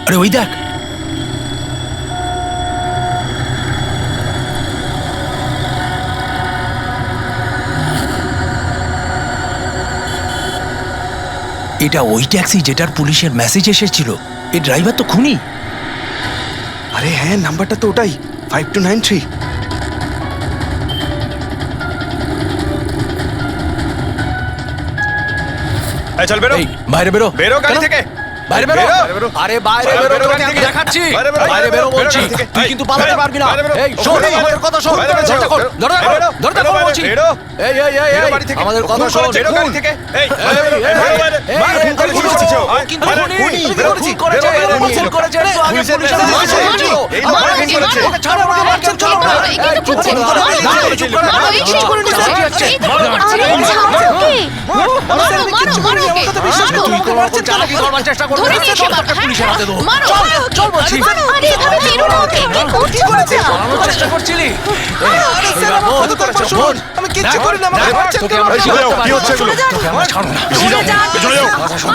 আরে ওই দেখ, এটা ওই ট্যাক্সি যেটার পুলিশের মেসেজ এসেছিল। এই ড্রাইভার তো খুনি। আরে হ্যাঁ, নাম্বারটা তো ওটাই, 5293। চল বেরো, বাইরে বেরো, বেরো গাড়ি থেকে, বাইরে বেরো। বেরো। আরে বাইরে বাইরে বেরো, বেরো, তোকে আমি গাড়ি থেকে। দেখাচ্ছি। বাইরে বেরো, বাইরে বেরো বেরো বলছি, গাড়ি থেকে। তুই কিন্তু পালাতে পারবি না। বাইরে বেরো। এই শোন, বেরো, আমাদের কথা শোন। বাইরে বেরো, চেষ্টা কর, বেরো। ধরে রাখো, বেরো, ধরে রাখো বেরো, বলছি। বেরো। এই এই এই বেরো এই, বাড়ি থেকে। আমাদের কথা খুন শোন। করেছে, বেরো গাড়ি থেকে। এই, খুন করেছে, কিন্তু খুনি, খুন করেছে, খুন করেছে। একটু আগে পুলিশের মেসেজ এসেছিল। ওকে ছাড়ো, আমাকে মারছেন, চলো না। এই চুপ করো, চুপ করো, চুপ করে নিচে যাচ্ছে। তুই কোনো রকম চালাকি করবার চেষ্টা করবি না, তোকে পুলিশের হাতে দেবো। চল, চল বলছি। পালানোর চেষ্টা করছিলি? বোন, আমি কিচ্ছু করি না, আমাকে মারছেন তোকে কেন? আমরা কি ছাড়তে পারি হচ্ছে না। এগুলো? তোকে আমরা ছাড়বো না। কথা শোন।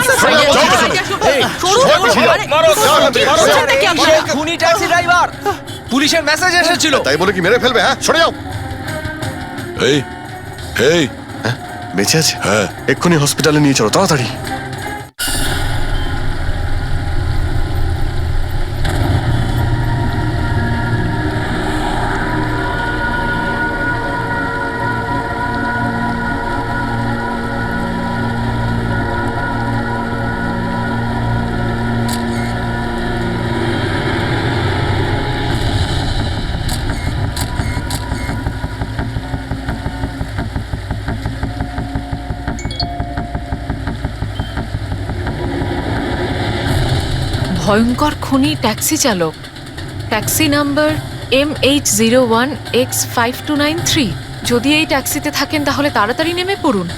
এই, খুনি ট্যাক্সি ড্রাইভার, পুলিশের মেসেজ এসেছিল। তাই বলে কি মেরে ফেলবে? হ্যাঁ, সরে যাও। এই এই বেঁচে আছে? হ্যাঁ। এক্ষুনি হসপিটালে নিয়ে চলো, তাড়াতাড়ি। ভয়ঙ্কর খুনি ট্যাক্সি চালক, ট্যাক্সি নাম্বার MH01X5293। যদি এই ট্যাক্সিতে থাকেন তাহলে তাড়াতাড়ি নেমে পড়ুন।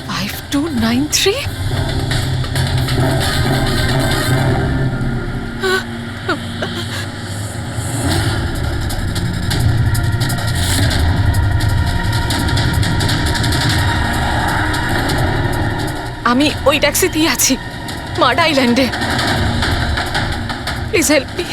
5293। আমি ওই ট্যাক্সিতেই আছি, মাড আইল্যান্ডে। Please help me.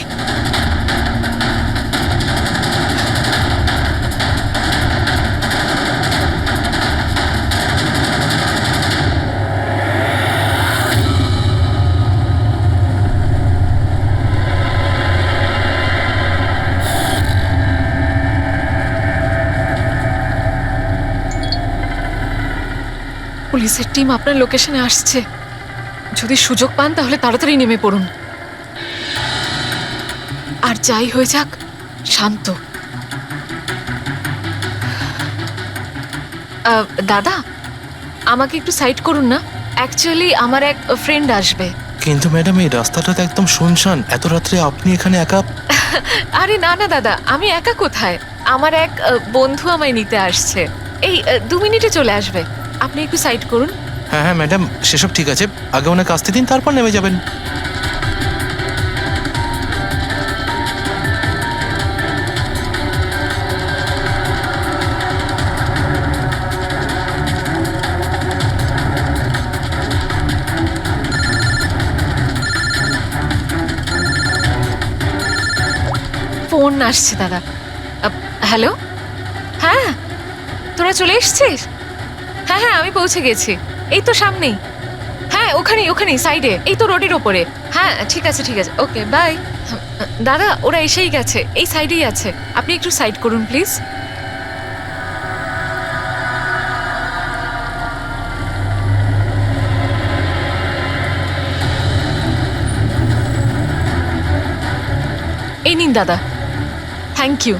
পুলিশের টিম আপনার লোকেশনে আসছে। যদি সুযোগ পান তাহলে তাড়াতাড়ি নেমে পড়ুন। আর যাই হয়ে যাক, শান্ত। দাদা, আমাকে একটু সাইড করুন না। অ্যাকচুয়ালি আমার এক ফ্রেন্ড আসবে। কিন্তু ম্যাডাম, এই রাস্তাটা তো একদম শুনশান। এত রাত্রে আপনি এখানে একা? আরে না না দাদা, আমি একা কোথায়? আমার এক বন্ধু আমায় নিতে আসছে। এই 2 মিনিটে চলে আসবে। আপনি একটু সাইড করুন। হ্যাঁ হ্যাঁ ম্যাডাম, সেসব ঠিক আছে। আগে ওনাকে আসতে দিন, তারপর নেমে যাবেন। ফোন আসছে দাদা। হ্যালো, হ্যাঁ তোরা চলে এসছিস? হ্যাঁ হ্যাঁ, আমি পৌঁছে গেছি। এই তো সামনেই। হ্যাঁ, ওখানেই সাইডে, এই তো রোডের ওপরে। হ্যাঁ ঠিক আছে ঠিক আছে, ওকে বাই। দাদা, ওরা এসেই গেছে, এই সাইডেই আছে। আপনি একটু সাইড করুন প্লিজ। এই নিন দাদা, থ্যাংক ইউ।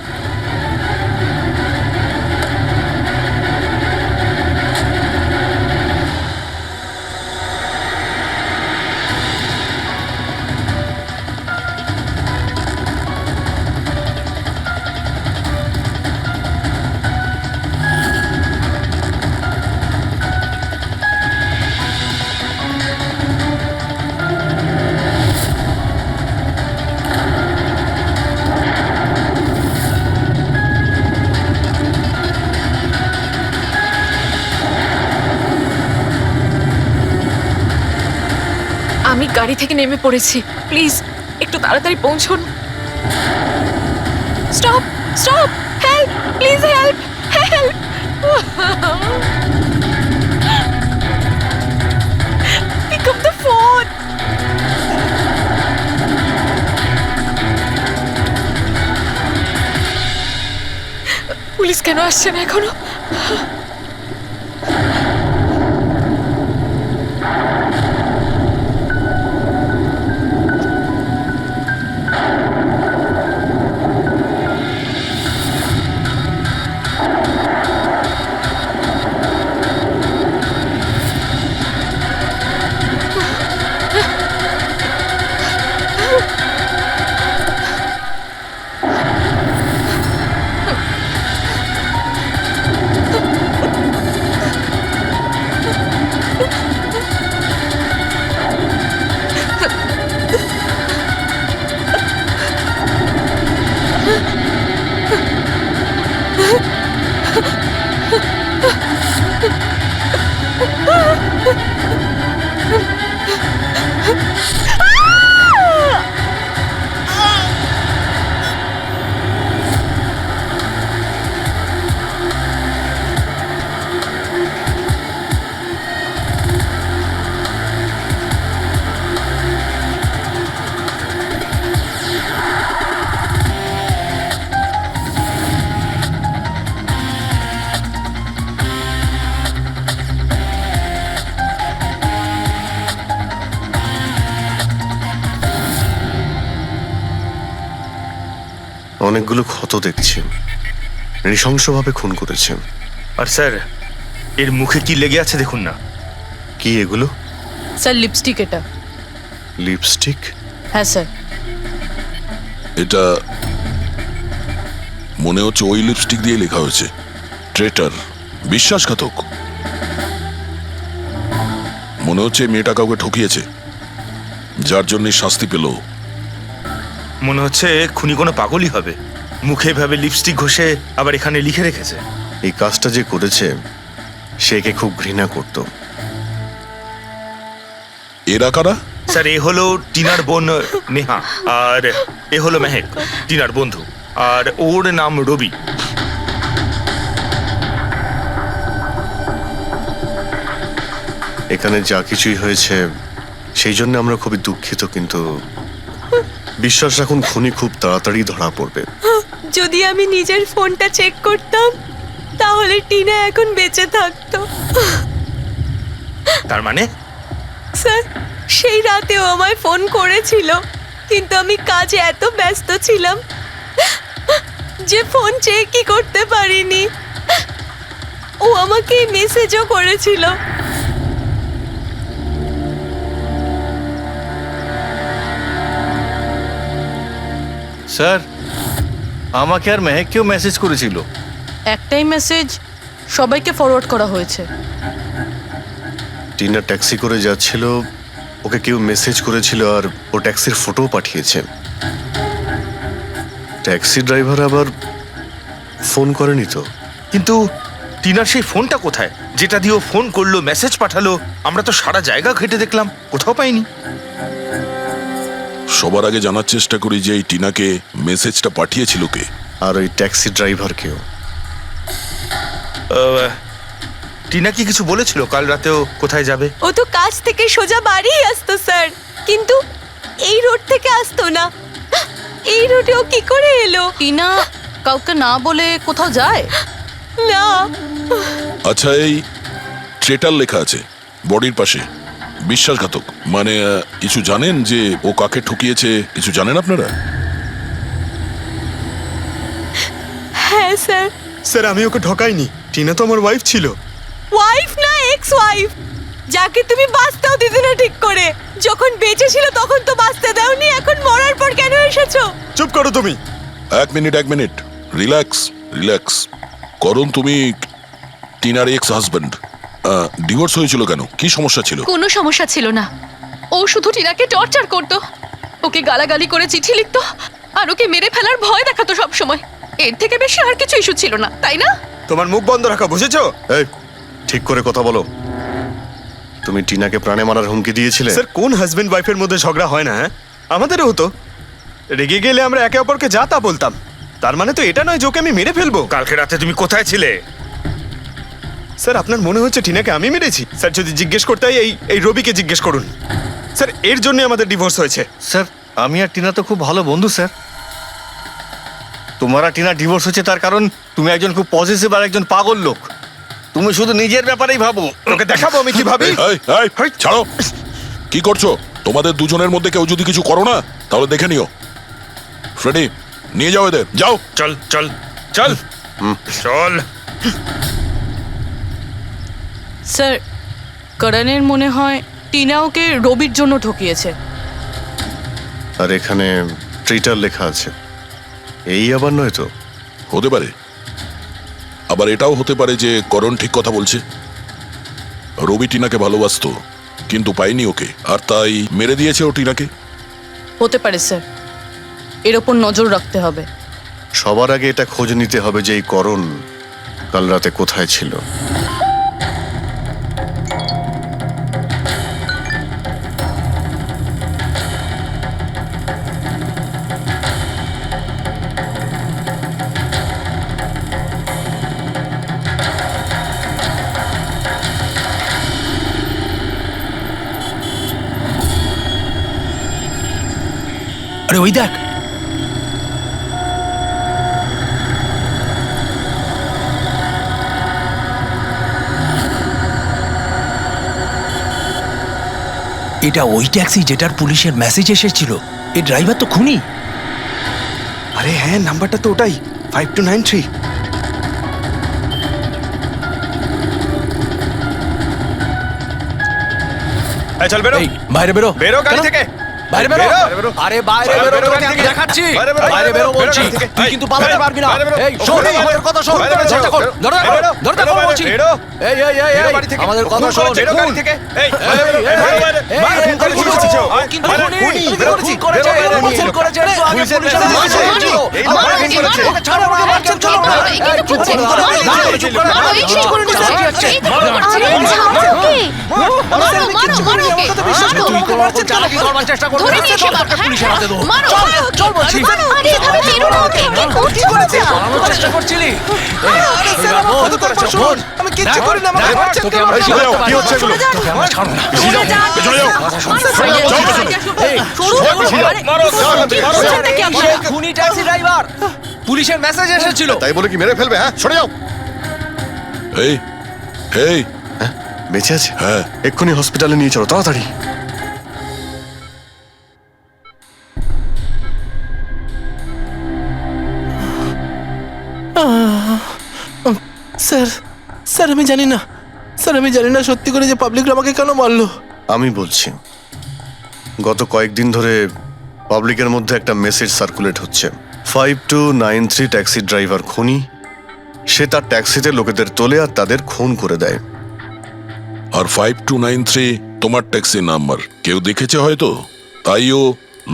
গাড়ি থেকে নেমে পড়েছি, প্লিজ একটু তাড়াতাড়ি পৌঁছুন। Stop stop, help please, help help. Pick up the phone. Police কেন আসছে না এখনো? অনেকগুলো ক্ষত দেখছি, নৃশংসভাবে খুন করেছে। আর স্যার, এর মুখে কি লেগে আছে দেখুন না। কি এগুলো? স্যার লিপস্টিক এটা। লিপস্টিক? হ্যাঁ স্যার। এটা মনে হচ্ছে ওই লিপস্টিক দিয়ে লেখা হয়েছে ট্রেটার, বিশ্বাসঘাতক। মনে হচ্ছে মেয়েটা কাউকে ঠকিয়েছে, যার জন্য শাস্তি পেল। মনে হচ্ছে খুনি কোনো পাগলই হবে, মুখে এভাবে লিপস্টিক ঘষে আবার এখানে লিখে রেখেছে। এই কাজটা যে করেছে সে একে খুব ঘৃণা করত। এরা কারা? স্যার, এ হলো টিনার বোন নেহা, আর এ হলো মেহেক, টিনার বন্ধু, আর ওর নাম রবি। এখানে যা কিছুই হয়েছে সেই জন্য আমরা খুবই দুঃখিত, কিন্তু বিশ্বাস রাখুন খুনি খুব তাড়াতাড়ি ধরা পড়বে। যদি আমি নিজের ফোনটা চেক করতাম তাহলে টিনা এখন বেঁচে থাকতো। তার মানে স্যার, সেই রাতেও আমায় ফোন করেছিল, কিন্তু আমি কাজে এত ব্যস্ত ছিলাম যে ফোন চেকই করতে পারিনি। ও আমাকে মেসেজও করেছিল। স্যার, আমাকে আর মেহেককেও মেসেজ করেছিল। একটাই মেসেজ সবাইকে ফরওয়ার্ড করা হয়েছে। টিনা ট্যাক্সি করে যাচ্ছিল, ওকে কেউ মেসেজ করেছিল আর ও ট্যাক্সির ফটো পাঠিয়েছে। ট্যাক্সি ড্রাইভার আবার ফোন করেনি তো। কিন্তু টিনার সেই ফোনটা কোথায়, যেটা দিয়ে ও ফোন করলো, মেসেজ পাঠালো? আমরা তো সারা জায়গা ঘেটে দেখলাম, কোথাও পাইনি। সবার আগে জানার চেষ্টা করি যে এই টিনাকে মেসেজটা পাঠিয়েছিল কে। আর ওই ট্যাক্সি ড্রাইভারকেও। টিনা কি কিছু বলেছিল কাল রাতেও কোথায় যাবে? ও তো কাজ থেকে সোজা বাড়ি আসতো স্যার, কিন্তু এই রোড থেকে আসতো না। এই রোডে ও কি করে এলো? টিনা কাউকে না বলে কোথাও যায় না। আচ্ছা, এই ট্রেটার লেখা আছে বডির পাশে, বিশ্বাসঘাতক মানে কিছু জানেন যে ও কাকে ঠকিয়েছে? কিছু জানেন আপনারা? হ্যাঁ স্যার। স্যার, আমি ওকে ঠকাইনি, টিনা তো আমার ওয়াইফ ছিল। ওয়াইফ না, এক্স ওয়াইফ, যাকে তুমি বাঁচতেও দিতে না ঠিক করে। যখন বেঁচে ছিল তখন তো বাঁচতে দাওনি, এখন মরার পর কেন এসেছো? চুপ করো তুমি। এক মিনিট, রিল্যাক্স রিল্যাক্স। করুন, তুমি টিনার এক্স হাজব্যান্ড, ডিভোর্স হয়েছিল কেন? কি সমস্যা ছিল? কোনো সমস্যা ছিল না, ও শুধু টিনাকে টর্চার করতো, ওকে গালাগালি করে চিঠি লিখতো আর ওকে মেরে ফেলার ভয় দেখাতো সব সময়। এর থেকে বেশি আর কিছু ইস্যু ছিল না, তাই না? তোমার মুখ বন্ধ রাখা, বুঝেছো? এই, ঠিক করে কথা বলো। তুমি টিনাকে প্রাণে মারার হুমকি দিয়েছিলে? স্যার কোন হাজবেন্ড ওয়াইফের মধ্যে ঝগড়া হয় না, হ্যাঁ? আমাদেরও হতো। রেগে গেলে আমরা একে অপরকে যা তা বলতাম। তার মানে তো এটা নয় যে ওকে আমি মেরে ফেলবো। কালকে রাতে তুমি কোথায় ছিলে? স্যার আপনার মনে হচ্ছে টিনাকে আমি মেরেছি? স্যার যদি জিজ্ঞেস করতে হয় এই রবিকে জিজ্ঞেস করুন। স্যার এর জন্য আমাদের ডিভোর্স হয়েছে। স্যার আমি আর টিনা তো খুব ভালো বন্ধু স্যার। তোমার আর টিনা ডিভোর্স হচ্ছে তার কারণ তুমি একজন খুব পজিটিভ আর একজন পাগল লোক। তুমি শুধু নিজের ব্যাপারেই ভাবো। তোকে দেখাবো আমি কি ভাবি। এই, ছাড়ো। কি করছো? তোমাদের দুজনের মধ্যে কেউ যদি কিছু করো না তাহলে দেখে নিও। ফ্রেডি, নিয়ে যাও এদের, যাও। চল চল চল চল। স্যার করণের মনে হয় টিনা ওকে রবির জন্য ঠকিয়েছে। আর এখানে ট্রিটার লেখা আছে, এই আবার নয় তো? হতে পারে, আবার এটাও হতে পারে যে করণ ঠিক কথা বলছে। রবি টিনাকে ভালোবাসতো কিন্তু পায়নি ওকে, আর তাই মেরে দিয়েছে ও টিনাকে। হতে পারে স্যার, এর ওপর নজর রাখতে হবে। সবার আগে এটা খোঁজ নিতে হবে যে এই করণ কাল রাতে কোথায় ছিল। আরে ওই দেখ, এটা ওই ট্যাক্সি যেটার পুলিশের মেসেজ এসেছিল। এই ড্রাইভার তো খুনি। আরে হ্যাঁ, নাম্বারটা তো ওটাই, 5293। চল বেরো, এই বাইরে বেরো, বেরো গাড়ি থেকে। বাইরে বেরো। বেরো। আরে বাইরে বাইরে বেরো, বেরো তোকে গাড়ি আমি থেকে। দেখাচ্ছি। বাইরে বেরো, বাইরে বেরো বেরো বলছি, গাড়ি থেকে। তুই কিন্তু পালাতে বাইরে পারবি না। বাইরে বেরো। এই শোন, বাইরে বেরো। আমাদের কথা শোন। বাইরে বেরো। দরজা খোল, দরজা খোল, বেরো। দরজা বেরো খোল বাইরে, বলছি। বেরো। এই এই এই বেরো এই, বাড়ি থেকে। আমাদের কথা খুন শোন। করেছে, বেরো গাড়ি থেকে। এই, বাইরে বেরো, এই, বাইরে বেরো। এই, বাইরে এই, খুন করেছে, খুন খুন কিন্তু করেছে। খুনি, খুনি, বেরো, খুন খুন করেছে, করেছে, বেরো, খুন বেরো। করেছে, একটু আগে পুলিশের পুলিশের মেসেজ মেসেজ এসেছিল। এসেছিল। এই আমার মারা খুন করেছে। করেছে। ছাড়ো আমাকে, মারছেন, চলো না। এই কিন্তু চুপ করছে। করো, মারো, দাঁড়াও, মারো, দাঁড়াও, চুপ করো, মারো, দাঁড়াও, এই চুপ করো, করছে। দাঁড়াও, যাচ্ছে। এই তো মারো, করছে। মারো, আরে, মারো, ছাড়ো ওকে। মারো, মারো, মারো, মারো, মারো ওকে। মারো। তুই কোনো রকম চালাকি করবার চেষ্টা করবি ধরে না, নিয়ে এসে তোর মারো। পুলিশের হাতে দেবো। মারো, চল, মারো। চল বলছি। আরে, এভাবে মেরো না ওকে। কি করছো তোমরা? পালানোর চেষ্টা করছিলি? আরে স্যার, আমার কথা তো একবার শুনুন। আমি কিচ্ছু করিনি, আমাকে দেখ, মারছেন তোকে কেন? আমরা এই, ছাড়তে কি পারি না। হচ্ছে এগুলো? তোকে আমরা ছাড়বো না। চলে যাও। চলে যাও। এই, খুনি ট্যাক্সি ড্রাইভার, পুলিশের মেসেজ এসেছিল। তাই বলে কি মেরে ফেলবে? হ্যাঁ, সরে যাও। এই এই হ্যাঁ, বেঁচে আছে? হ্যাঁ। এক্ষুনি হসপিটালে নিয়ে চলো, তাড়াতাড়ি। স্যার স্যার আমি জানি না, স্যার আমি জানি না সত্যি করে যে পাবলিকরা আমাকে কেন মারলো। আমি বলছি, গত কয়েকদিন ধরে পাবলিকের মধ্যে একটা মেসেজ সার্কুলেট হচ্ছে। 5293 ট্যাক্সি ড্রাইভার খুনি। সে তার ট্যাক্সিতে লোকেদের তোলে আর তাদের খুন করে দেয়। আর 5293 তোমার ট্যাক্সি নাম্বার কেউ দেখেছে হয়তো, তাইও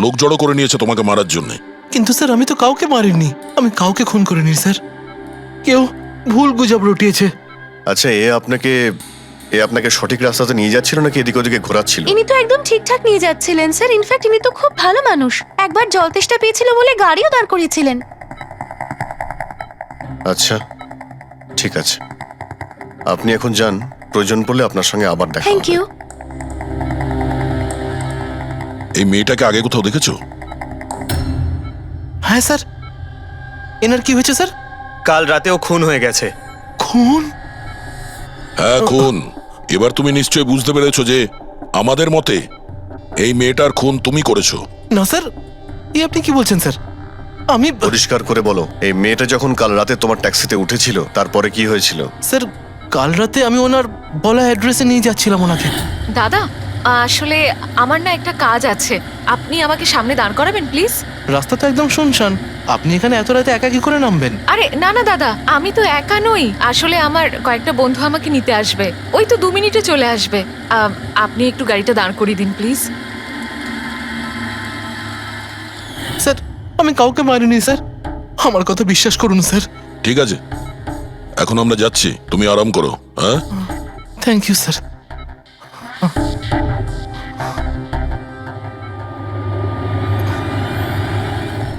লোক জড়ো করে নিয়েছে তোমাকে মারার জন্য। কিন্তু স্যার আমি তো কাউকে মারিনি, আমি কাউকে খুন করিনি স্যার। কেউ ভুল গুজব রটিয়েছে। আচ্ছা, এ আপনাকে সঠিক রাস্তাতে নিয়ে যাচ্ছিল নাকি এদিক ওদিকে ঘোরাচ্ছিল? ইনি তো একদম ঠিকঠাক নিয়ে যাচ্ছিলেন স্যার। ইনফ্যাক্ট ইনি তো খুব ভালো মানুষ। একবার জল তেষ্টা পেয়েছিল বলে গাড়িও দাঁড় করিয়েছিলেন। আচ্ছা, ঠিক আছে, আপনি এখন যান। প্রয়োজন পড়লে আপনার সঙ্গে আবার দেখা থ্যাংক হবে। ইউ। এই মেয়েটাকে আগে কোথাও দেখেছো? হ্যাঁ স্যার। এনার কি হয়েছে স্যার? কাল রাতেও খুন হয়ে গেছে। খুন? হ্যাঁ, খুন। এবার তুমি নিশ্চয়ই বুঝতে পেরেছো যে আমাদের মতে এই মেয়েটার খুন তুমি করেছো। না স্যার, এই আপনি কি বলছেন স্যার? আমি পরিষ্কার করে বলো, এই মেয়েটা যখন কাল রাতে তোমার ট্যাক্সিতে উঠেছিল তারপরে কি হয়েছিল? স্যার কাল রাতে আমি ওনার বলা অ্যাড্রেসে নিয়ে যাচ্ছিলাম ওনাকে। দাদা আসলে আমার না একটা কাজ আছে, আপনি আমাকে সামনে দাঁড় করাবেন প্লিজ। রাস্তা তো একদম শুনশান, আপনি এখানে এত রাতে একা কি করে নামবেন? আরে না না দাদা, আমি তো একা নই, আসলে আমার কয়েকটা বন্ধু আমাকে নিতে আসবে, ওই তো 2 মিনিটে চলে আসবে। আপনি একটু গাড়িটা দাঁড় করিয়ে দিন প্লিজ। স্যার আমি কাউকে মারিনি স্যার, আমার কথা বিশ্বাস করুন স্যার। ঠিক আছে, এখন আমরা যাচ্ছি, তুমি আরাম করো। হ্যাঁ, থ্যাংক ইউ স্যার।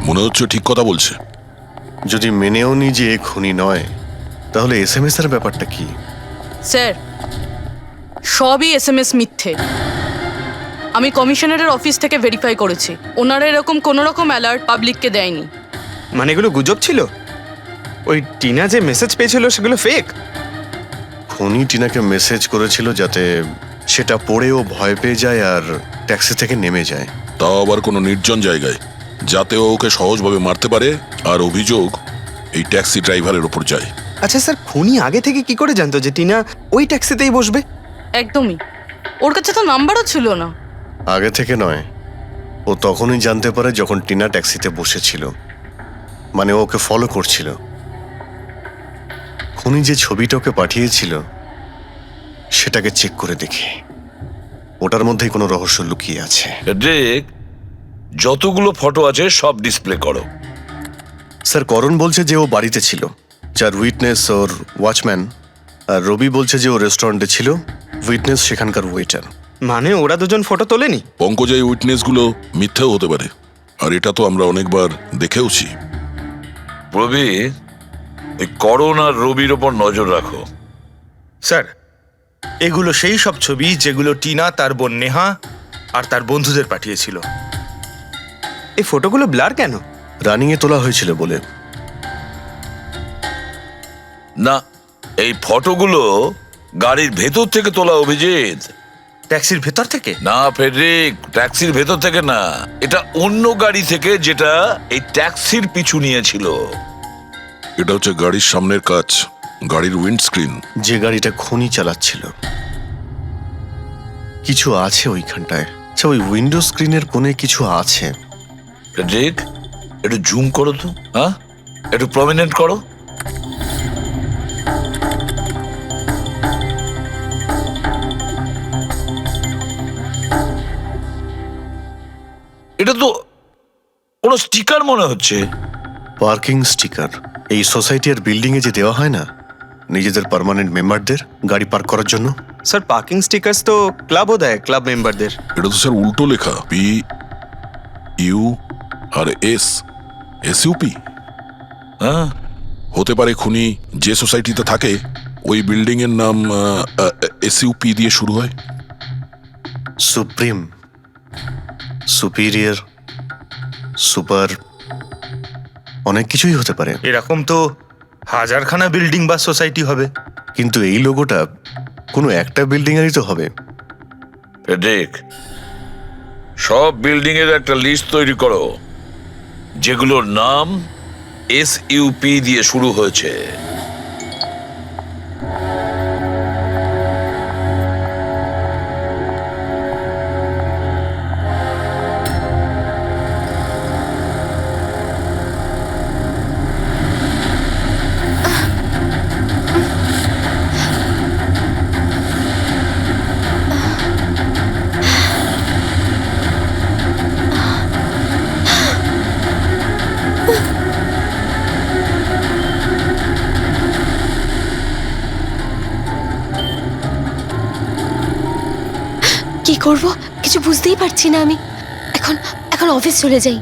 মনে হচ্ছে ঠিক কথা বলছে। যদি মেনেও নি যে এ খুনি নয়, তাহলে এসএমএস এর ব্যাপারটা কি? স্যার, সবই এসএমএস মিথ্যে। আমি কমিশনারের অফিস থেকে ভেরিফাই করেছি, ওনারা এরকম কোনো রকম অ্যালার্ট পাবলিককে দেয়নি। মানে এগুলো গুজব ছিল? ওই টিনা যে মেসেজ পেয়েছিল সেগুলো ফেক? খুনি টিনাকে মেসেজ করেছিল যাতে সেটা পড়েও ভয় পেয়ে যায় আর ট্যাক্সি থেকে নেমে যায়। তাও আবার কোনো নির্জন জায়গায়, যাতে ও ওকে সহজভাবে মারতে পারে, আর অভিযোগ এই ট্যাক্সি ড্রাইভারের ওপর যায়। আচ্ছা স্যার, খুনি আগে থেকে কি করে জানতো যে টিনা ওই ট্যাক্সিতেই বসবে? একদমই, ওর কাছে তো নাম্বারও ছিল না। আগে থেকে নয়, ও তখনই জানতে পারে যখন টিনা ট্যাক্সিতে বসেছিল, মানে ও ওকে ফলো করছিল। খুনি যে ছবিটা ওকে পাঠিয়েছিল সেটাকে চেক করে দেখে ওটার মধ্যেই কোনো রহস্য লুকিয়ে আছে। দেখ, যতগুলো ফটো আছে সব ডিসপ্লে করো। স্যার, করণ বলছে যে ও বাড়িতে ছিল, যার উইটনেস ওর ওয়াচম্যান, আর রবি বলছে যে ও রেস্টুরেন্টে ছিল, উইটনেস সেখানকার ওয়েটার। মানে ওরা দুজন ফটো তোলেনি? পঙ্কজ, এই উইটনেসগুলো মিথ্যেও হতে পারে, আর এটা তো আমরা অনেকবার দেখেওছি। রবি, এই করণ আর রবির ওপর নজর রাখো। স্যার, এগুলো সেই সব ছবি যেগুলো টিনা তার বোন নেহা আর তার বন্ধুদের পাঠিয়েছিল। এই ফটোগুলো ব্লার কেন? রানিং এ তোলা হয়েছিল বলে। না, এই ফটোগুলো গাড়ির ভেতর থেকে তোলা, অভিজিৎ। ট্যাক্সির ভেতর থেকে? না ফেডরিক, ট্যাক্সির ভেতর থেকে না, এটা অন্য গাড়ি থেকে, যেটা এই ট্যাক্সির পিছু নিয়েছিল। এটা হচ্ছে গাড়ির সামনের কাচ, গাড়ির উইন্ডস্ক্রিন। যে গাড়িটা খুনি চালাচ্ছিল। কিছু আছে ওইখানটায়। আচ্ছা, ওই উইন্ডো স্ক্রিনের কোণে কিছু আছে। ফেডরিক, একটু জুম করো তো, হ্যাঁ, একটু প্রমিনেন্ট করো। এটা তো কোনো স্টিকার মনে হচ্ছে। Parking sticker. এই সোসাইটি আর বিল্ডিং এ যে দেওয়া হয় না নিজেদের পার্মানেন্ট মেম্বারদের গাড়ি পার্ক করার জন্য। স্যার, পার্কিং স্টিকার্স তো ক্লাবও দেয়, ক্লাব মেম্বারদের। এটা তো স্যার উল্টো লেখা, P U R S, SUP. হ্যাঁ, হতে পারে খুনি যে সোসাইটিতে থাকে ওই বিল্ডিং এর নাম এসইউপি দিয়ে শুরু হয়। সুপ্রিম, সুপিরিয়র, সুপার, অনেক কিছুই হতে পারে। এরকম তো হাজারখানা বিল্ডিং বা সোসাইটি হবে। কিন্তু এই লোগোটা কোনো একটা বিল্ডিং এরই তো হবে। দেখ, সব বিল্ডিং এর একটা লিস্ট তৈরি করো যেগুলোর নাম এসইউপি দিয়ে শুরু হয়েছে। কি করব কিছু বুঝতেই পারছি না আমি। এখন এখন অফিস চলে যাই।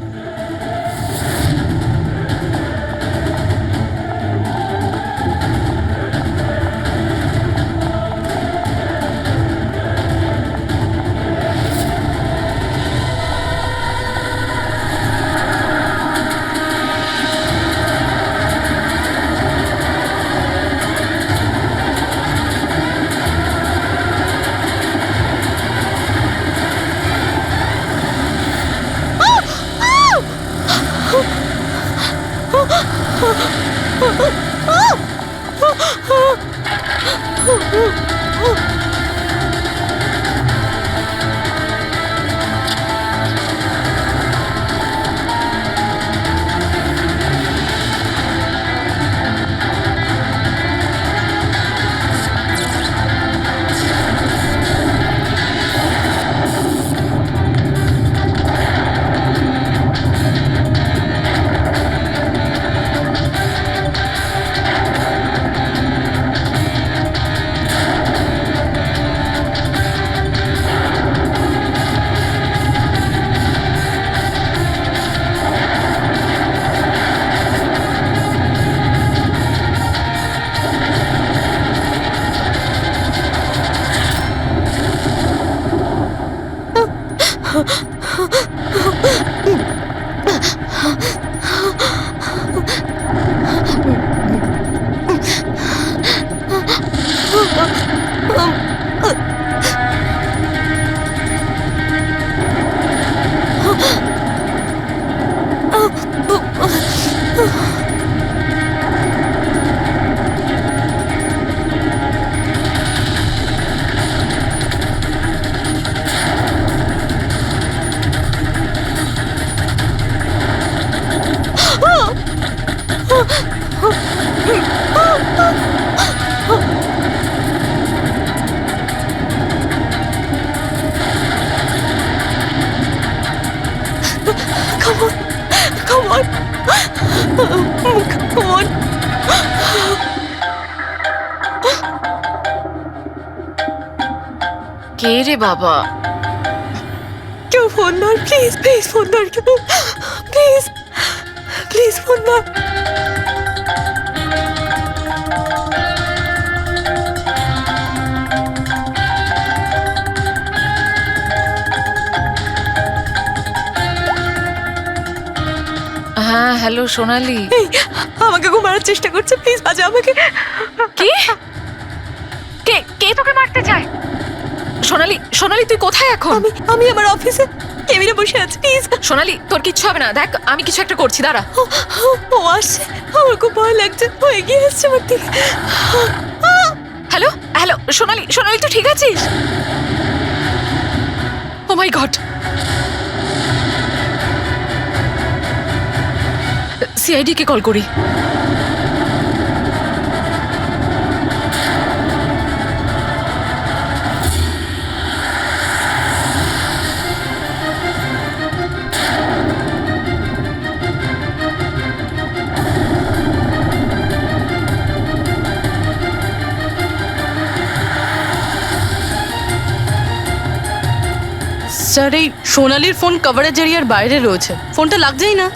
Come on. Come on. Come on. কে রে বাবা? কেউ ফোন ধর প্লিজ, প্লিজ ফোন ধর কেউ, প্লিজ, প্লিজ ফোন ধর। হ্যাঁ হ্যালো সোনালি। এই, আমাকে খুব মারার চেষ্টা করছে, প্লিজ বাজা আমাকে। কি? কে কে তোকে মারতে চায়? সোনালি, সোনালি তুই কোথায় এখন? আমি আমার অফিসে কেবিনে বসে আছি, প্লিজ। সোনালি তোর কিচ্ছু হবে না, দেখ আমি কিছু একটা করছি, দাঁড়া। ও আসছে, আমার খুব ভয় লাগছে, ও এগিয়ে আসছে আমার দিকে। হ্যালো হ্যালো সোনালি, সোনালি তুই ঠিক আছিস? ও মাই গড, সিআইডি কে কল করি। স্যার এই সোনালির ফোন কভারেজ এরিয়ার বাইরে রয়েছে, ফোনটা লাগছেই না।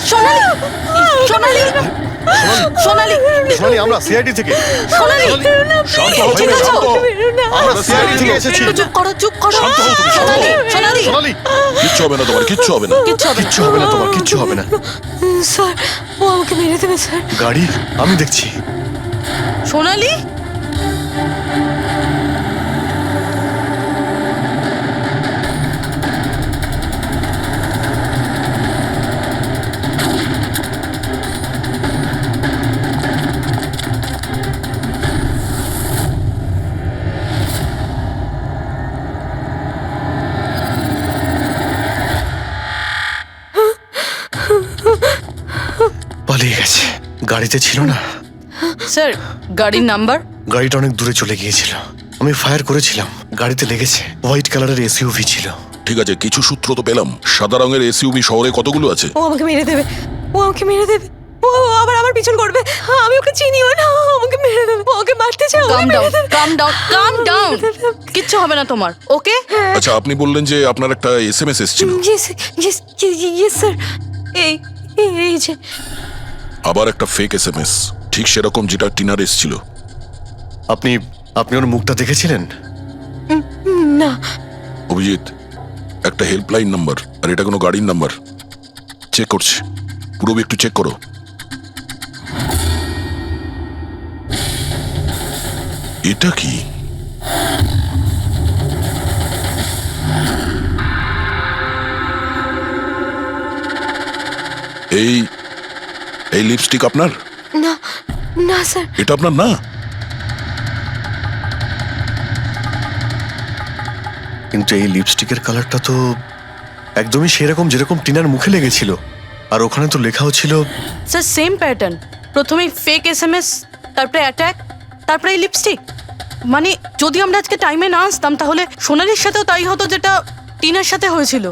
সোনালি, সোনালি, সোনালি, সোনালি, আমরা সিআইডি থেকে। সোনালি, শান্ত হও, ঠিক আছে, শান্ত হও। আমরা সিআইডি থেকে এসেছি। একটু চুপ করো, চুপ করো। শান্ত হও তুমি, শান্ত হও। সোনালি, সোনালি, কিচ্ছু হবে না তোমার, কিচ্ছু হবে না। কিচ্ছু হবে না। কিচ্ছু হবে না তোমার, কিচ্ছু হবে না। স্যার ও আমাকে মেরে দেবে স্যার। গাড়ি আমি দেখছি। সোনালি, পালিয়ে গেছে, গাড়িতে ছিল না। স্যার গাড়ির নাম্বার? গাড়িটা অনেক দূরে চলে গিয়েছিল, আমি ফায়ার করেছিলাম, গাড়িতে লেগেছে। হোয়াইট কালারের এসইউভি ছিল। ঠিক আছে, কিছু সূত্র তো পেলাম। সাদা রঙের এসইউভি শহরে কতগুলো আছে? ও আমাকে মেরে দেবে, ও আমাকে মেরে দেবে, ও আবার আমার পিছন করবে। আমি ওকে চিনিও না, ও আমাকে মেরে দেবে, ও ওকে মারতে চায়। কাম ডাউন, কাম ডাউন, কাম ডাউন। কিচ্ছু হবে না তোমার, ওকে? আচ্ছা, আপনি বললেন যে আপনার একটা এসএমএস এসেছিল। Yes yes yes sir. এই এই যে আবার একটা ফেক এসএমএস, ঠিক সেরকম যেটা টিনার এসেছিল। আপনি আপনি ওর মুখটা দেখেছিলেন? না, অভিজিৎ, একটা হেল্পলাইন নাম্বার, আর এটা কোনো গাড়ির নাম্বার। চেক করছি, পুরোবি একটু চেক করো। এটা কি? এই এই লিপস্টিক আপনার? না, না স্যার। এটা আপনার না? কিন্তু এই লিপস্টিকের কালারটা তো একদমই সেরকম যেরকম টিনার মুখে লেগেছিল। আর ওখানে তো লেখাও ছিল। স্যার সেম প্যাটার্ন, প্রথমে ফেক এসএমএস, তারপরে অ্যাটাক, তারপরে এই লিপস্টিক। মানে যদি আমরা আজকে টাইমে না আসতাম তাহলে সোনালির সাথেও তাই হতো যেটা টিনার সাথে হয়েছিল।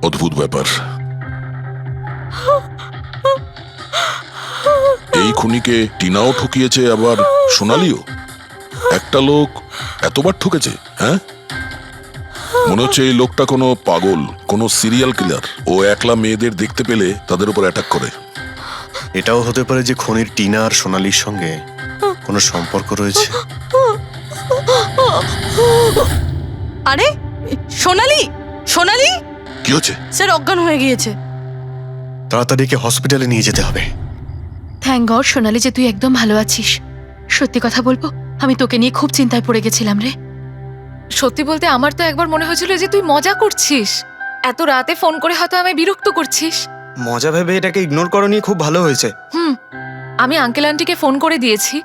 অদ্ভুত ব্যাপার। এই খুনিকে টিনাও ঠকিয়েছে, আবার সোনালিও। একটা লোক এতবার ঠকেছে, হ্যাঁ? মনে হচ্ছে এই লোকটা কোনো পাগল, কোনো সিরিয়াল কিলার। ও একলা মেয়েদের দেখতে পেলে তাদের উপর অ্যাটাক করে। এটাও হতে পারে যে খনির টিনা আর সোনালির সঙ্গে কোনো সম্পর্ক রয়েছে। আরে সোনালি, সোনালি কি হচ্ছে? স্যার অজ্ঞান হয়ে গিয়েছে। তাড়াতাড়ি একে হসপিটালে নিয়ে যেতে হবে। থ্যাংক গড সোনালি যে তুই একদম ভালো আছিস। সত্যি কথা বলবো, আমি তোকে নিয়ে খুব চিন্তায় পড়ে গেছিলাম রে। সত্যি বলতে আমার তো একবার মনে হয়েছিল যে তুই মজা করছিস, এত রাতে ফোন করে হয়তো আমায় বিরক্ত করছিস। মজা ভেবে এটাকে ইগনোর করনি, খুব ভালো হয়েছে। আমি আঙ্কেল আন্টিকে ফোন করে দিয়েছি,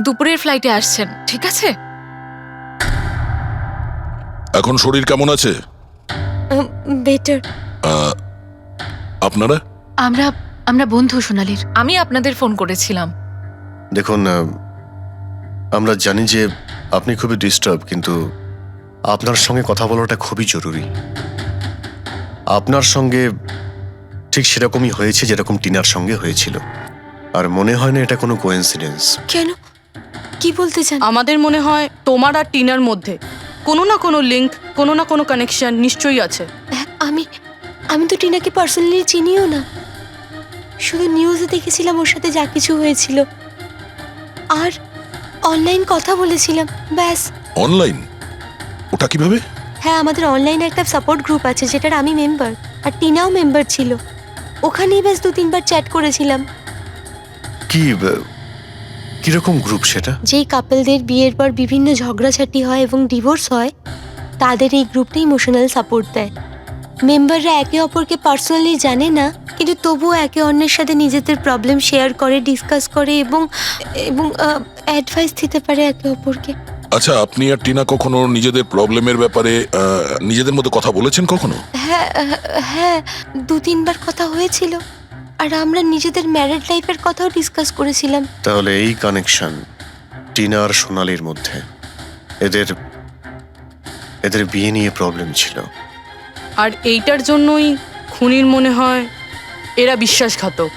দুপুরের ফ্লাইটে আসছেন, ঠিক আছে? এখন শরীর কেমন আছে? বেটার। আপনারা? আমরা বন্ধু সোনালির। আমি আপনাদের ফোন করেছিলাম। দেখুন, আমরা জানি যে আপনি খুবই ডিস্টার্ব, কিন্তু আপনার সঙ্গে কথা বলাটা খুবই জরুরি। আপনার সঙ্গে ঠিক সেরকমই হয়েছে যেরকম টিনার সঙ্গে হয়েছিল, আর মনে হয় না এটা কোনো কোইন্সিডেন্স। কেন, কি বলতে চান? আমাদের মনে হয় তোমার আর টিনার মধ্যে কোনো না কোনো লিঙ্ক, কোনো না কোনো কানেকশন নিশ্চয়ই আছে। আমি তো টিনাকে পার্সোনালি চিনিও না, শুধু নিউজে দেখেছিলাম ওর সাথে যা কিছু হয়েছিল, আর অনলাইন কথা বলেছিলাম, ব্যাস। অনলাইন? ওটা কিভাবে? হ্যাঁ, আমাদের অনলাইনে একটা সাপোর্ট গ্রুপ আছে যেটার আমি মেম্বার, আর টিনাও মেম্বার ছিল। ওখানেই ব্যাস 2-3বার চ্যাট করেছিলাম। কিরকম গ্রুপ সেটা? যেই কাপলদের বিয়ের পর বিভিন্ন ঝগড়াঝাটি হয় এবং ডিভোর্স হয়, তাদের এই গ্রুপটা ইমোশনাল সাপোর্ট দেয়। মেম্বাররা একে অপরকে পার্সোনালি জানে না, কিন্তু তবুও একে অন্যের সাথে নিজেদের প্রবলেম শেয়ার করে, ডিসকাস করে এবং অ্যাডভাইস দিতে পারে একে অপরকে। আচ্ছা, আপনি আর টিনা কখনো নিজেদের প্রবলেমের ব্যাপারে নিজেদের মধ্যে কথা বলেছেন কখনো? হ্যাঁ, 2-3বার কথা হয়েছিল, আর আমরা নিজেদের ম্যারিড লাইফের কথাও ডিসকাস করেছিলাম। তাহলে এই কানেকশন টিনা আর সোনালির মধ্যে, এদের বিয়ে নিয়ে প্রবলেম ছিল, আর এইটার জন্যই খুনির মনে হয় এরা বিশ্বাসঘাতক।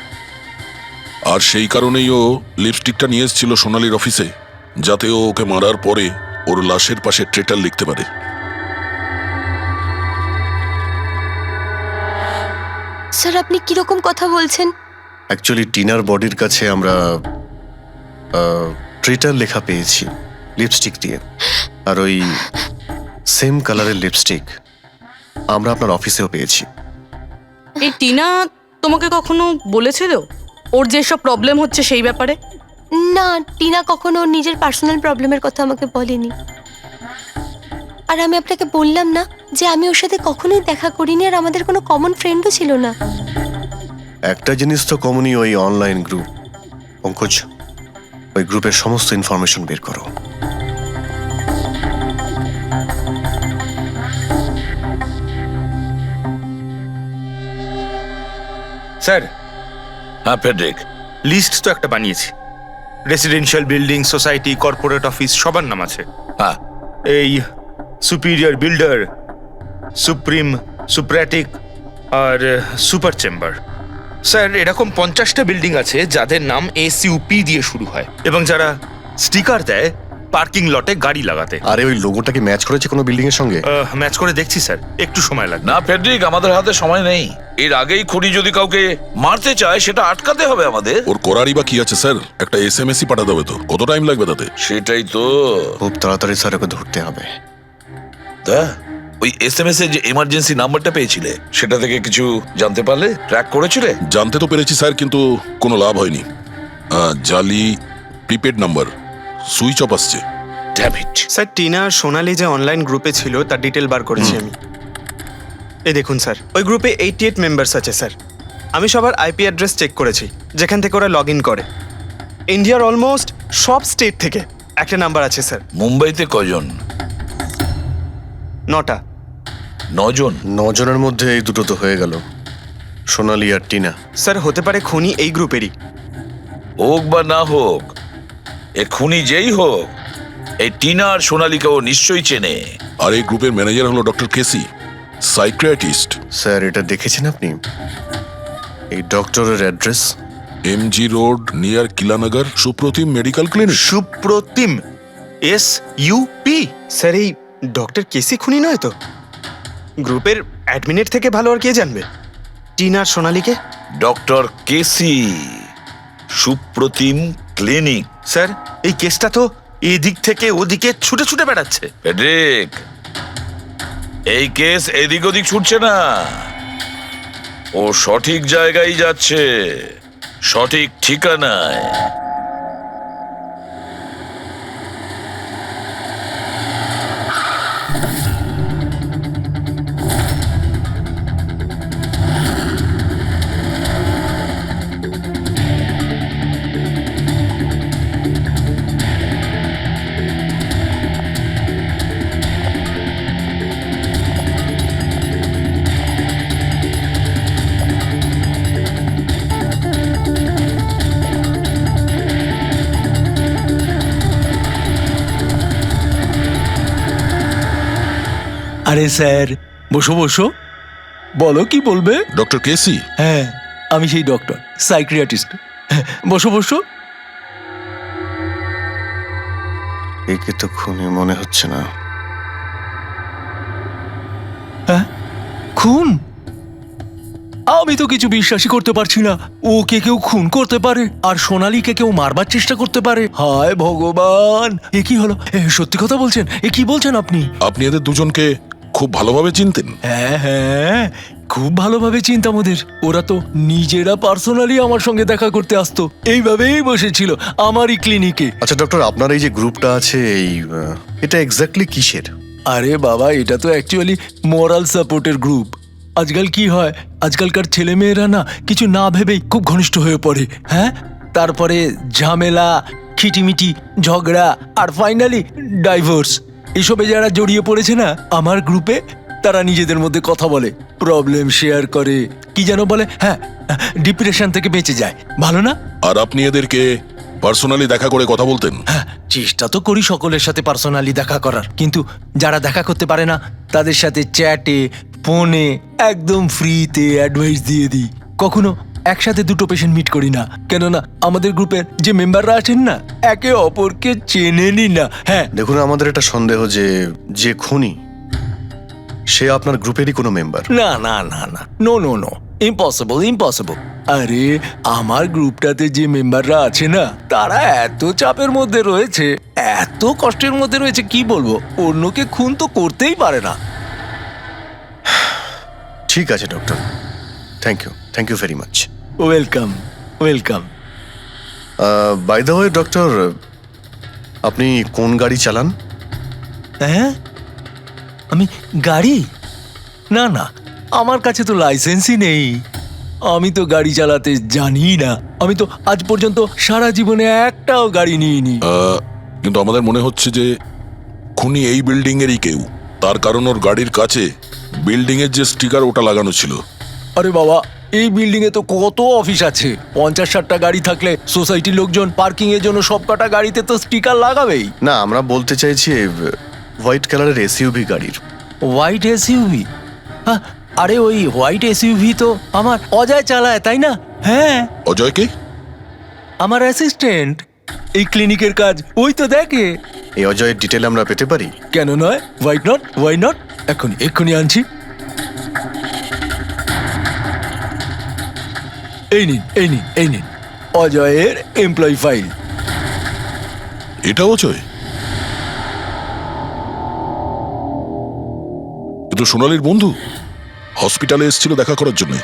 আর সেই কারণেই ও লিপস্টিকটা নিয়ে এসেছিল সোনালির অফিসে, যাতে ও ওকে মারার পরে ওর লাশের পাশে ট্রেটার লিখতে পারে। স্যার, আপনি কিরকম কথা বলছেন? অ্যাকচুয়ালি টিনার বডির কাছে আমরা ট্রেটার লেখা পেয়েছি লিপস্টিক দিয়ে, আর ওই সেম কালারের লিপস্টিক আমরা আপনার অফিসেও পেয়েছি। এই টিনা তোমাকে কখনো বলেছিল ওর যেসব প্রবলেম হচ্ছে সেই ব্যাপারে? না, টিনা কখনো ওর নিজের পার্সোনাল প্রবলেমের কথা আমাকে বলেনি। আর আমি আপনাকে বললাম না যে আমি ওর সাথে কখনোই দেখা করিনি, আর আমাদের কোনো কমন ফ্রেন্ডও ছিল না। একটা জিনিস তো কমনই, ওই অনলাইন গ্রুপ। পঙ্কজ, ওই গ্রুপের সমস্ত ইনফরমেশন বের করো। স্যার, হ্যাঁ ফেডরিক, লিস্ট তো একটা বানিয়েছি। Residential building, society, corporate office সবার নাম আছে। হ্যাঁ এই সুপিরিয়র বিল্ডার, সুপ্রিম, সুপ্রাটিক আর সুপার চেম্বার। স্যার, এরকম 50টা বিল্ডিং আছে যাদের নাম ACUP দিয়ে শুরু হয়, এবং যারা স্টিকার দেয় পার্কিং লটে গাড়ি লাগাতে। আরে ওই লোগোটাকে ম্যাচ করেছে কোনো বিল্ডিং এর সঙ্গে? ম্যাচ করে দেখছি স্যার, একটু সময় লাগবে। না ফেডরিক, আমাদের হাতে সময় নেই। এর আগেই খুনি যদি কাউকে মারতে চায় সেটা আটকাতে হবে আমাদের। ওর করারই বা কি আছে স্যার? একটা SMS পাঠাতে হবে তো, কত টাইম লাগবে তাতে? সেটাই তো। খুব তাড়াতাড়ি স্যার ওকে ধরতে হবে। তা ওই SMS এর যে এমার্জেন্সি নাম্বারটা পেয়েছিলে, সেটা থেকে কিছু জানতে পারলে? ট্র্যাক করেছিলে? জানতে তো পেরেছি স্যার, কিন্তু কোনো লাভ হয়নি। জালি প্রিপেড নাম্বার, সুইচ অফ আসছে। Damn it. স্যার, টিনা আর সোনালি যে অনলাইন গ্রুপে ছিল তার ডিটেল বার করেছি আমি। এই দেখুন স্যার, ওই গ্রুপে 88 মেম্বার্স আছে স্যার। আমি সবার IP অ্যাড্রেস চেক করেছি যেখান থেকে ওরা লগ ইন করে। ইন্ডিয়ার অলমোস্ট সব স্টেট থেকে একটা নাম্বার আছে স্যার। মুম্বাইতে কজন? 9টা। 9 জন? 9 জনের মধ্যে এই দুটো তো হয়ে গেল, সোনালি আর টিনা। স্যার, হতে পারে খুনি এই গ্রুপেরই। হোক বা না হোক, এ খুনি যেই হোক, এই টিনা আর সোনালিকে ও নিশ্চয়ই চেনে। আর এই গ্রুপের ম্যানেজার হলো ডক্টর কেসি, সাইকিয়াট্রিস্ট। স্যার, এটা দেখেছেন আপনি? এই ডক্টরের address? MG road near Kilanagar Supratim medical clinic. Supratim, SUP। Sir এই ডক্টর কেসি খুনি নয় তো? গ্রুপের অ্যাডমিনের থেকে ভালো আর কে জানবে টিনা আর সোনালীকে? ডক্টর কেসি, সুপ্রতিম ক্লিনিক। স্যার এই কেসটা তো এদিক থেকে ওদিকে ছুটে ছুটে বেড়াচ্ছে। ফেডরিক, এই কেস এদিক ওদিক ছুটছে না, ও সঠিক জায়গায় যাচ্ছে, সঠিক ঠিকানায়। আরে স্যার, বসো বসো, বলো কি বলবে। ডক্টর কেসি, হ্যাঁ আমি সেই ডক্টর, সাইক্রিয়াটিস্ট। বসো বসো। একে তো খুনি মনে হচ্ছে না। হ্যাঁ খুন? আমি তো কিছু বিশ্বাসই করতে পারছি না। ওকে কেউ খুন করতে পারে আর সোনালীকে কেউ মারবার চেষ্টা করতে পারে? হায় ভগবান, এ কি হলো? সত্যি কথা বলছেন? এ কি বলছেন আপনি? আপনি এদের দুজনকে খুব ভালোভাবে চিনতেন? হ্যাঁ হ্যাঁ, খুব ভালোভাবে চিনতাম ওদের। ওরা তো নিজেরা পার্সোনালি আমার সঙ্গে দেখা করতে আসতো, এইভাবেই বসেছিল আমারই ক্লিনিকে। আচ্ছা ডক্টর, আপনার এই যে গ্রুপটা আছে এটা এক্স্যাক্টলি কিসের? আরে বাবা, এটা তো অ্যাকচুয়ালি মোরাল সাপোর্টের গ্রুপ। আজকাল কি হয়, আজকালকার ছেলে মেয়েরা না কিছু না ভেবেই খুব ঘনিষ্ঠ হয়ে পড়ে। হ্যাঁ, তারপরে ঝামেলা, খিটিমিটি, ঝগড়া আর ফাইনালি ডাইভোর্স। এসবে যারা জড়িয়ে পড়েছে না আমার গ্রুপে, তারা নিজেদের মধ্যে কথা বলে, প্রবলেম শেয়ার করে, কি যেন বলে, হ্যাঁ, ডিপ্রেশন থেকে বেঁচে যায়। ভালো না? আর আপনি এদেরকে পার্সোনালি দেখা করে কথা বলতেন? হ্যাঁ, চেষ্টা তো করি সকলের সাথে পার্সোনালি দেখা করার, কিন্তু যারা দেখা করতে পারে না তাদের সাথে চ্যাটে, ফোনে একদম ফ্রিতে অ্যাডভাইস দিয়ে দিই। কখনো একসাথে দুটো পেশেন্ট মিট করি না, কেননা আমাদের গ্রুপের যে মেম্বাররা আছেন না একে অপরকে চেনেনি না। হ্যাঁ দেখুন, আমাদের একটা সন্দেহ যে খুনি সে আপনার গ্রুপেরই কোনো মেম্বার। না না না না, no no no, impossible impossible. আরে আমার গ্রুপটাতে যে মেম্বাররা আছে না তারা এত চাপের মধ্যে রয়েছে, এত কষ্টের মধ্যে রয়েছে, কি বলবো, অন্যকে খুন তো করতেই পারে না। ঠিক আছে doctor, thank you very much. Welcome welcome. By the way doctor, আপনি কোন গাড়ি চালান? হ্যাঁ, আমি গাড়ি? না না, আমার কাছে তো লাইসেন্সই নেই, আমি তো গাড়ি চালাতে জানি না। আমি তো আজ পর্যন্ত সারা জীবনে একটাও গাড়ি নিইনি। কিন্তু আমাদের মনে হচ্ছে যে খুনি এই বিল্ডিং এরই কেউ, তার কারণ ওর গাড়ির কাছে বিল্ডিং এর যে স্টিকার ওটা লাগানো ছিল। আরে বাবা, এই বিল্ডিং এ তো কত অফিস আছে, 50-60টা গাড়ি থাকলে সোসাইটির লোকজন পার্কিং এর জন্য সব কটা গাড়িতে তো স্টিকার লাগাবেই। না, আমরা বলতে চাইছি হোয়াইট কালারের এসইউভি গাড়ির। White SUV? আরে ওই হোয়াইট এসইউভি তো আমার অজয় চালায়, তাই না? হ্যাঁ। অজয় কে? আমার অ্যাসিস্ট্যান্ট, এই ক্লিনিকের কাজ ওই তো দেখে। এই অজয়ের ডিটেল আমরা পেতে পারি? কেন নয়, ওয়াই নট, এক্ষুনি আনছি। এই নিন অজয়ের এমপ্লয়ি ফাইল। এটা অজয়? কিন্তু সোনালীর বন্ধু হসপিটালে এসেছিল দেখা করার জন্য।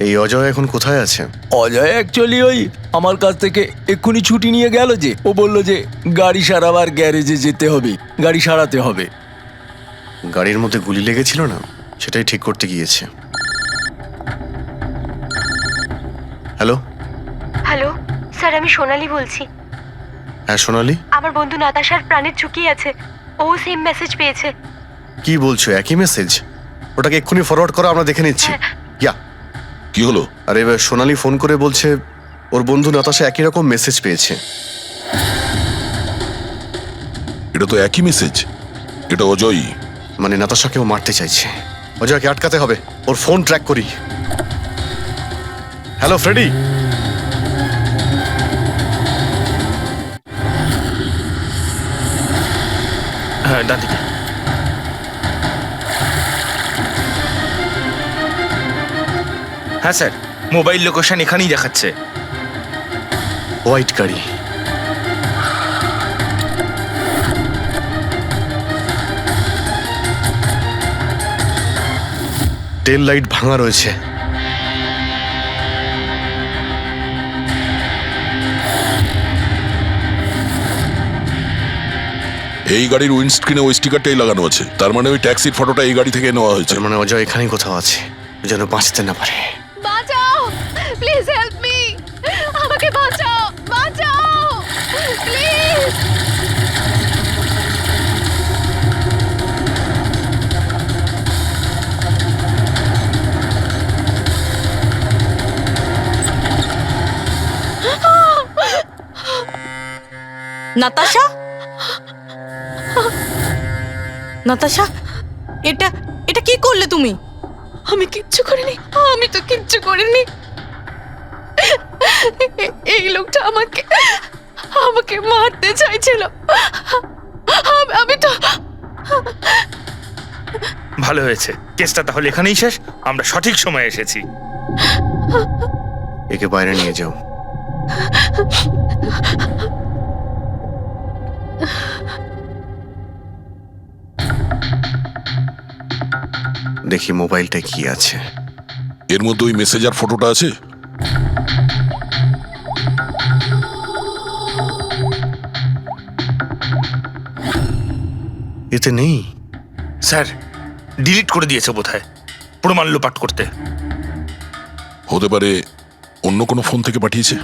এই অজয় এখন কোথায় আছে? অজয় অ্যাকচুয়ালি ওই আমার কাছ থেকে এক্ষুনি ছুটি নিয়ে গেল, যে ও বলল যে গাড়ি সারাবার গ্যারেজে যেতে হবে, গাড়ি সারাতে হবে। গাড়ির মধ্যে গুলি লেগেছিল না, সেটাই ঠিক করতে গিয়েছে। হ্যালো হ্যালো স্যার, আমি সোনালী বলছি। হ্যাঁ সোনালী, আমার বন্ধু নাতাশার প্রাণের ঝুঁকি আছে, ও সেম মেসেজ পেয়েছে। কি বলছো? একই মেসেজ? ওটাকে এক্ষুনি ফরওয়ার্ড করো, আমরা দেখে নিচ্ছি। ইয়া, কি হলো? আরে সোনালী ফোন করে বলছে ওর বন্ধু নাতাশা একই রকম মেসেজ পেয়েছে। এটা তো একই মেসেজ, এটা অজয়ই। মানে নাতাশাকেও মারতে চাইছে। অজয়কে আটকাতে হবে, ওর ফোন ট্র্যাক করি। হ্যালো ফ্রেডি, হ্যাঁ, ডান দিকে। হ্যাঁ স্যার, মোবাইল লোকেশন এখানেই দেখাচ্ছে। হোয়াইট গাড়ি। টেল লাইট ভাঙা রয়েছে। এই গাড়ির উইন্ডস্ক্রিনে ওই স্টিকারটাই লাগানো আছে, তার মানে ওই ট্যাক্সির ফটোটা এই গাড়ি থেকে নেওয়া হয়েছে। তার মানে অজয় এখানেই কোথাও আছে, যেন বাঁচতে না পারে। বাঁচাও, প্লিজ হেল্প মি, আমাকে বাঁচাও, বাঁচাও প্লিজ। নাতাশা, নাতাশা, এটা এটা কি করলে তুমি? আমি কিচ্ছু করিনি, আমি তো কিচ্ছু করিনি। এই লোকটা আমাকে আমাকে মারতে চাইছিল। আমি তো ভালো হয়েছে, কেসটা তাহলে এখানেই শেষ। আমরা সঠিক সময়ে এসেছি। একে বাইরে নিয়ে যাও। দেখি মোবাইলটা কি আছে। এর মধ্যে ওই মেসেজার ফটোটা আছে? এতে নেই স্যার, ডিলিট করে দিয়েছে বোধহয়, প্রমাণ লোপাট করতে। হতে পারে অন্য কোনো ফোন থেকে পাঠিয়েছে।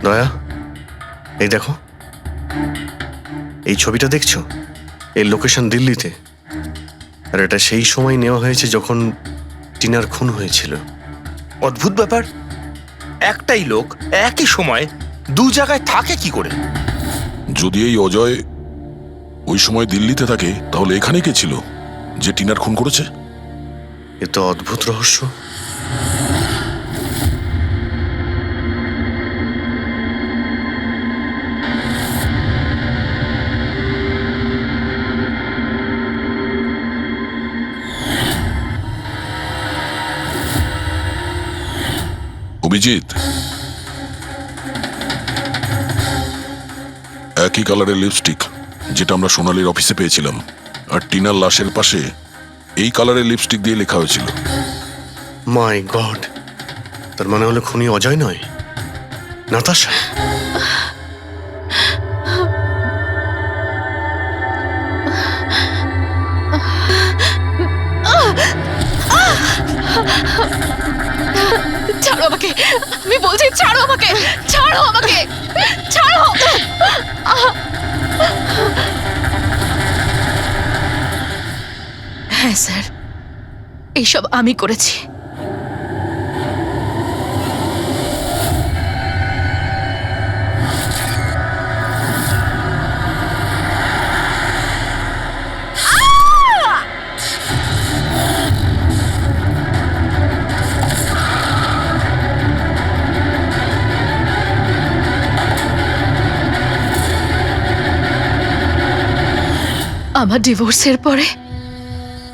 দয়া, এই দেখো, এই ছবিটা দেখছো? এর লোকেশন দিল্লিতে, আর এটা সেই সময় নেওয়া হয়েছে যখন টিনার খুন হয়েছিল। অদ্ভুত ব্যাপার, একটাই লোক একই সময় দু জায়গায় থাকে কি করে? যদি এই অজয় ওই সময় দিল্লিতে থাকে, তাহলে এখানে কে ছিল যে টিনার খুন করেছে? এ তো অদ্ভুত রহস্য। অভিজিৎ, একই কালারের লিপস্টিক যেটা আমরা সোনালির অফিসে পেয়েছিলাম, আর টিনার লাশের পাশে এই কালারের লিপস্টিক দিয়ে লেখা হয়েছিল। মাই গড, তার মানে হলো খুনি অজয় নয়, নাতাশা। ছাড়ো আমাকে, আমি বলছি ছাড়ো আমাকে, ছাড়ো আমাকে, ছাড়ো। হ্যাঁ স্যার, এইসব আমি করেছি। আমার ডিভোর্সের পরে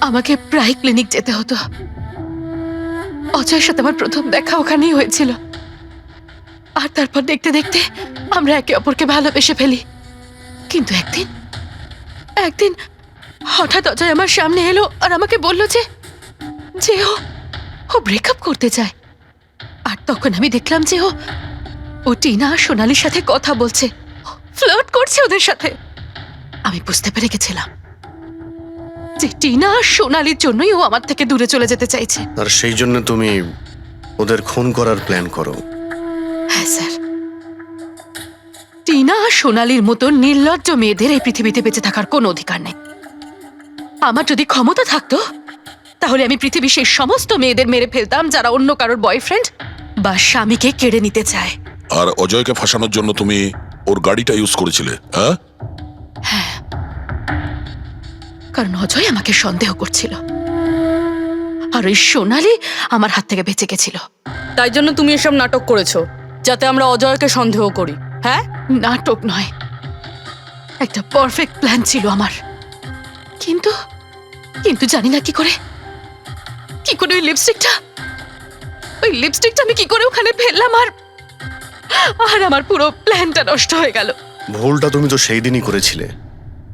আমাকে প্রায় ক্লিনিক যেতে হতো। অজয়ের সাথে আমার প্রথম দেখা ওখানেই হয়েছিল, আর তারপর দেখতে দেখতে আমরা একে অপরকে ভালোবেসে ফেলি। কিন্তু একদিন হঠাৎ অজয় আমার সামনে এলো আর আমাকে বলল যে ও ব্রেকআপ করতে চায়। আর তখন আমি দেখলাম যে ও টিনা আর সোনালির সাথে কথা বলছে, ফ্লার্ট করছে ওদের সাথে। আমি বুঝতে পেরে গেছিলাম যে টিনা আর সোনালির জন্যই ও আমার থেকে দূরে চলে যেতে চাইছে। আর সেই জন্য তুমি ওদের খুন করার প্ল্যান করো? হ্যাঁ স্যার, টিনা আর সোনালির মতো নির্লজ্জ মেয়েদের এই পৃথিবীতে বেঁচে থাকার কোনো অধিকার নেই। আমার যদি ক্ষমতা থাকতো, তাহলে আমি পৃথিবীর সেই সমস্ত মেয়েদের মেরে ফেলতাম যারা অন্য কারোর বয়ফ্রেন্ড বা স্বামীকে কেড়ে নিতে চায়। আর অজয়কে ফাঁসানোর জন্য তুমি ওর গাড়িটা ইউজ করেছিলে? হ্যাঁ, কারণ অজয় আমাকে সন্দেহ করছিল, আর ওই সোনালি আমার হাত থেকে বেঁচে গেছিল। তাই জন্য তুমি এসব নাটক করেছো যাতে আমরা অজয়কে সন্দেহ করি। হ্যাঁ, নাটক নয়, একটা পারফেক্ট প্ল্যান ছিল আমার, কিন্তু কিন্তু জানি না কি করে ওই লিপস্টিকটা আমি কি করে ওখানে ফেললাম, আর আমার পুরো প্ল্যানটা নষ্ট হয়ে গেল। ভুলটা তুমি তো সেই দিনই করেছিলে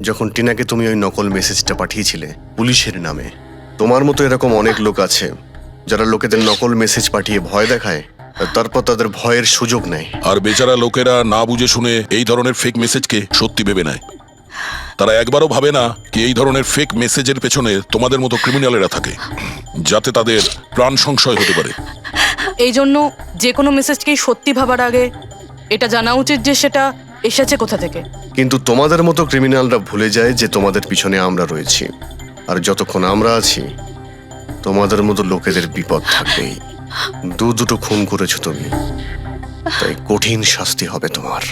যখন টিনাকে তুমি ওই নকল মেসেজটা পাঠিয়েছিলে পুলিশের নামে। তোমার মতো এরকম অনেক লোক আছে যারা লোকেদের নকল মেসেজ পাঠিয়ে ভয় দেখায়, আর তারপর তাদের ভয়ের সুযোগ নেয়। আর বেচারা লোকেরা না বুঝে শুনে এই ধরনের ফেক মেসেজকে সত্যি ভেবে নেয়। তারা একবারও ভাবে না কি এই ধরনের ফেক মেসেজের পেছনে তোমাদের মতো ক্রিমিনালেরা থাকে, যাতে তাদের প্রাণ সংশয় হতে পারে। এই জন্য যে কোনো মেসেজকেই সত্যি ভাবার আগে এটা জানা উচিত যে সেটা এসেছে কোথা থেকে। কিন্তু তোমাদের মতো ক্রিমিনালরা ভুলে যায় যে তোমাদের পিছনে আমরা রয়েছি, আর যতক্ষণ আমরা আছি তোমাদের মতো লোকেদের বিপদ থাকবেই। দুটো খুন করেছো তুমি, তাই কঠিন শাস্তি হবে তোমার।